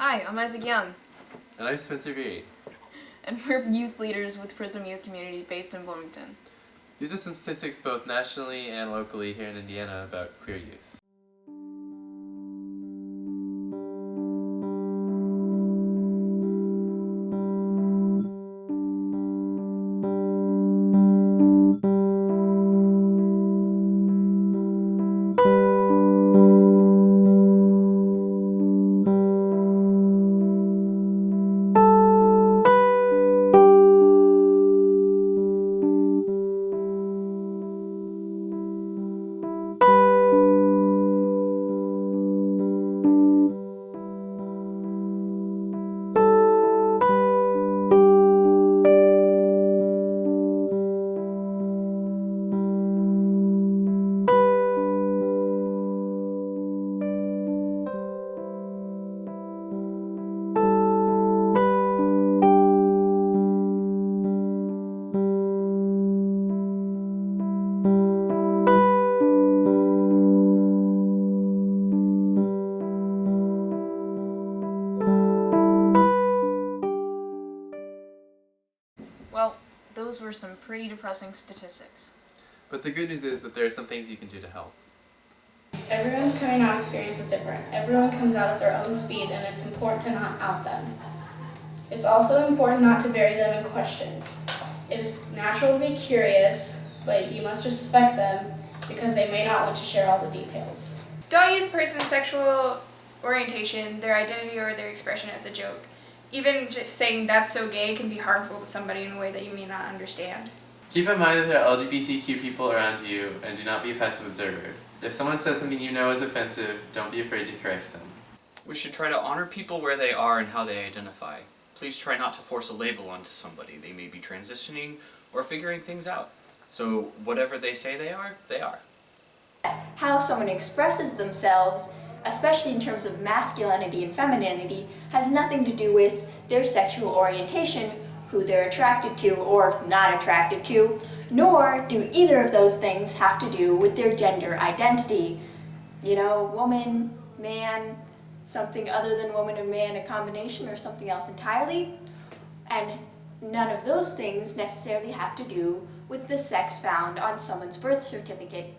Hi, I'm Isaac Young. And I'm Spencer Beery. And we're youth leaders with Prism Youth Community based in Bloomington. These are some statistics both nationally and locally here in Indiana about queer youth. Well, those were some pretty depressing statistics. But the good news is that there are some things you can do to help. Everyone's coming out experience is different. Everyone comes out at their own speed, and it's important to not out them. It's also important not to bury them in questions. It is natural to be curious, but you must respect them because they may not want to share all the details. Don't use a person's sexual orientation, their identity, or their expression as a joke. Even just saying that's so gay can be harmful to somebody in a way that you may not understand. Keep in mind that there are LGBTQ people around you, and do not be a passive observer. If someone says something you know is offensive, don't be afraid to correct them. We should try to honor people where they are and how they identify. Please try not to force a label onto somebody. They may be transitioning or figuring things out. So whatever they say they are, they are. How someone expresses themselves, especially in terms of masculinity and femininity, has nothing to do with their sexual orientation, who they're attracted to or not attracted to, nor do either of those things have to do with their gender identity. You know, woman, man, something other than woman and man, a combination, or something else entirely. And none of those things necessarily have to do with the sex found on someone's birth certificate.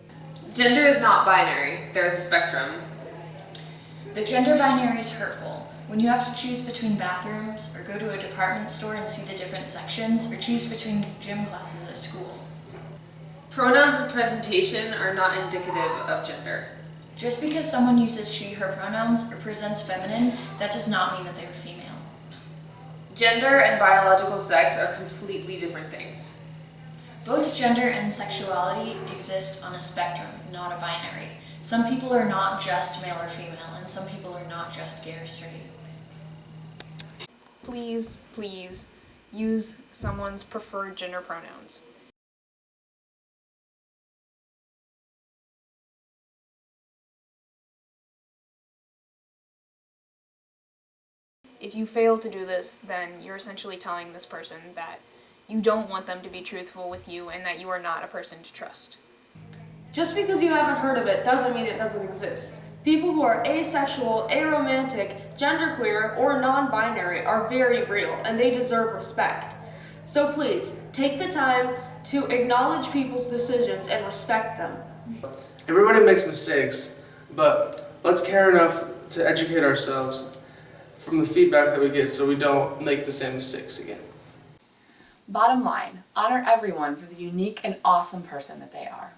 Gender is not binary. There's a spectrum. The gender binary is hurtful. When you have to choose between bathrooms, or go to a department store and see the different sections, or choose between gym classes at school. Pronouns of presentation are not indicative of gender. Just because someone uses she, her pronouns, or presents feminine, that does not mean that they are female. Gender and biological sex are completely different things. Both gender and sexuality exist on a spectrum, not a binary. Some people are not just male or female, and some people are not just gay or straight. Please, please, use someone's preferred gender pronouns. If you fail to do this, then you're essentially telling this person that you don't want them to be truthful with you and that you are not a person to trust. Just because you haven't heard of it doesn't mean it doesn't exist. People who are asexual, aromantic, genderqueer, or non-binary are very real, and they deserve respect. So please, take the time to acknowledge people's decisions and respect them. Everybody makes mistakes, but let's care enough to educate ourselves from the feedback that we get so we don't make the same mistakes again. Bottom line, honor everyone for the unique and awesome person that they are.